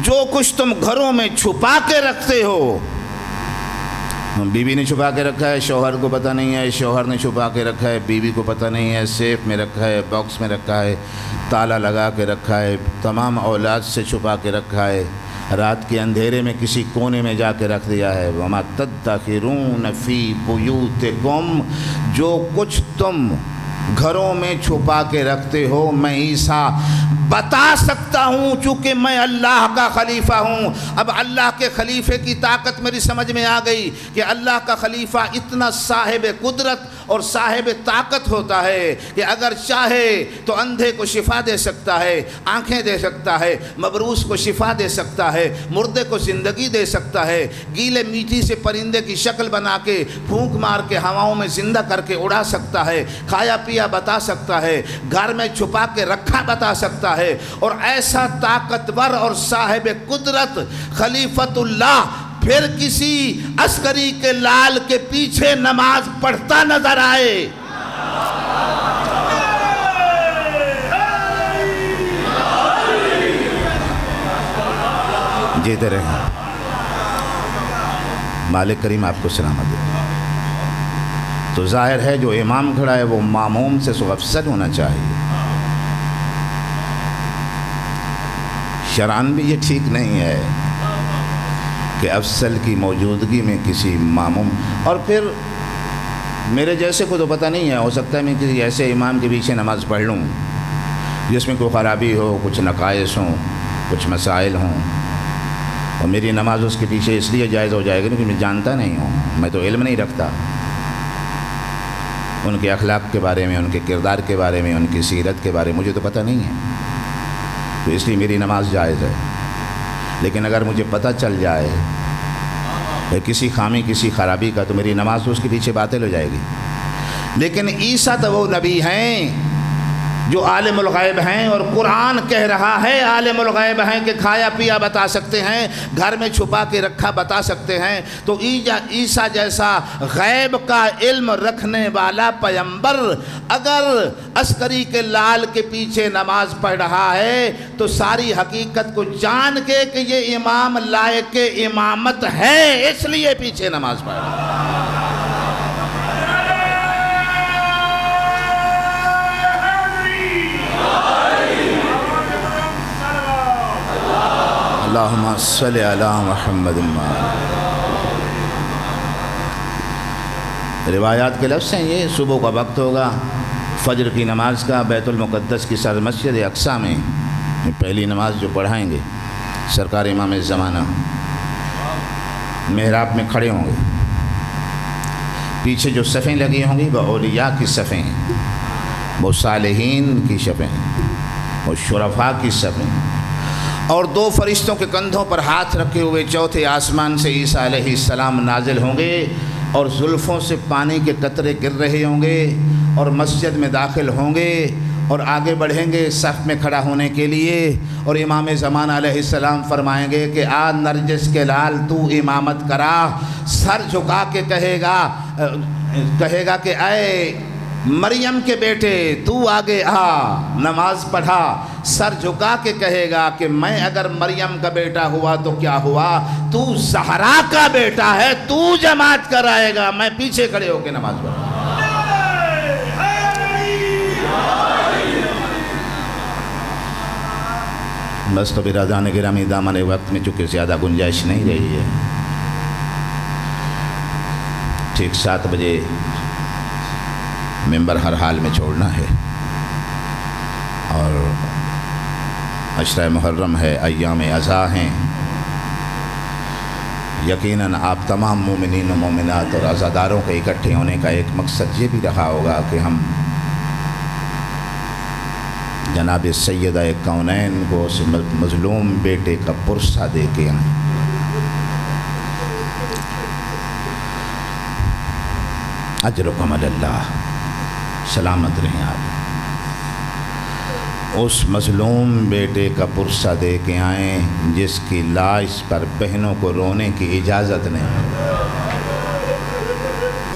جو کچھ تم گھروں میں چھپا کے رکھتے ہو، بیوی نے چھپا کے رکھا ہے، شوہر کو پتہ نہیں ہے، شوہر نے چھپا کے رکھا ہے، بیوی کو پتہ نہیں ہے، سیف میں رکھا ہے، باکس میں رکھا ہے، تالا لگا کے رکھا ہے، تمام اولاد سے چھپا کے رکھا ہے، رات کے اندھیرے میں کسی کونے میں جا کے رکھ دیا ہے۔ وَمَا تَدَّخِرُونَ فِي بُيُوتِكُمْ، جو کچھ تم گھروں میں چھپا کے رکھتے ہو میں عیسیٰ بتا سکتا ہوں، چونکہ میں اللہ کا خلیفہ ہوں۔ اب اللہ کے خلیفے کی طاقت میری سمجھ میں آ گئی کہ اللہ کا خلیفہ اتنا صاحب قدرت اور صاحب طاقت ہوتا ہے کہ اگر چاہے تو اندھے کو شفا دے سکتا ہے، آنکھیں دے سکتا ہے، مبروس کو شفا دے سکتا ہے، مردے کو زندگی دے سکتا ہے، گیلے میٹھی سے پرندے کی شکل بنا کے پھونک مار کے ہواؤں میں زندہ کر کے اڑا سکتا ہے، کھایا پیا بتا سکتا ہے، گھر میں چھپا کے رکھا بتا سکتا ہے۔ اور ایسا طاقتور اور صاحب قدرت خلیفۃ اللہ پھر کسی عسکری کے لال کے پیچھے نماز پڑھتا نظر آئے، جیتے رہیں۔ مالک کریم آپ کو سلامت دے۔ تو ظاہر ہے جو امام کھڑا ہے وہ ماموم سے سو افضل ہونا چاہیے۔ شرعاً بھی یہ ٹھیک نہیں ہے کہ افضل کی موجودگی میں کسی ماموم، اور پھر میرے جیسے کو تو پتہ نہیں ہے، ہو سکتا ہے میں کسی ایسے امام کے پیچھے نماز پڑھ لوں جس میں کوئی خرابی ہو، کچھ نقائص ہوں، کچھ مسائل ہوں، اور میری نماز اس کے پیچھے اس لیے جائز ہو جائے گی کیونکہ میں جانتا نہیں ہوں، میں تو علم نہیں رکھتا ان کے اخلاق کے بارے میں، ان کے کردار کے بارے میں، ان کی سیرت کے بارے میں مجھے تو پتہ نہیں ہے، تو اس لیے میری نماز جائز ہے۔ لیکن اگر مجھے پتہ چل جائے کسی خامی کسی خرابی کا تو میری نماز تو اس کے پیچھے باطل ہو جائے گی۔ لیکن عیسیٰ تو وہ نبی ہیں جو عالم الغیب ہیں، اور قرآن کہہ رہا ہے عالم الغیب ہیں کہ کھایا پیا بتا سکتے ہیں، گھر میں چھپا کے رکھا بتا سکتے ہیں۔ تو عیسیٰ جیسا غیب کا علم رکھنے والا پیغمبر اگر عسکری کے لال کے پیچھے نماز پڑھ رہا ہے تو ساری حقیقت کو جان کے کہ یہ امام لائق امامت ہے اس لیے پیچھے نماز پڑھ رہا ہے۔ اللہم صلی علی محمد۔ روایات کے لفظ ہیں یہ، صبح کا وقت ہوگا، فجر کی نماز کا، بیت المقدس کی سر مسجد اقصیٰ میں پہلی نماز جو پڑھائیں گے سرکار امام زمانہ محراب میں کھڑے ہوں گے، پیچھے جو صفیں لگی ہوں گی وہ اولیاء کی صفیں ہیں، وہ صالحین کی صفیں ہیں، وہ شرفاء کی صفیں ہیں، اور دو فرشتوں کے کندھوں پر ہاتھ رکھے ہوئے چوتھے آسمان سے عیسیٰ علیہ السلام نازل ہوں گے، اور زلفوں سے پانی کے قطرے گر رہے ہوں گے، اور مسجد میں داخل ہوں گے اور آگے بڑھیں گے صف میں کھڑا ہونے کے لیے، اور امام زمانہ علیہ السلام فرمائیں گے کہ آ نرجس کے لال تو امامت کرا، سر جھکا کے کہے گا کہ اے مریم کے بیٹے تو آگے آ، نماز پڑھا، سر جھکا کے کہے گا کہ میں اگر مریم کا بیٹا ہوا تو کیا ہوا، تو زہرا کا بیٹا ہے، تو جماعت کرائے گا، میں پیچھے کھڑے ہو کے نماز پڑھا۔ بس تو برادران گرامی دامن وقت میں چونکہ زیادہ گنجائش نہیں رہی ہے، ٹھیک 7 بجے ممبر ہر حال میں چھوڑنا ہے، اور عشرہ محرم ہے، ایام عزا ہیں، یقیناً آپ تمام مومنین و مومنات اور عزاداروں کے اکٹھے ہونے کا ایک مقصد یہ بھی رہا ہوگا کہ ہم جناب سیدہ کونین کو اس مظلوم بیٹے کا پرسہ دے کے آئیں۔ اجرکم علی اللہ، سلامت رہیں آپ، اس مظلوم بیٹے کا پرسہ دے کے آئیں جس کی لاش پر بہنوں کو رونے کی اجازت نہیں۔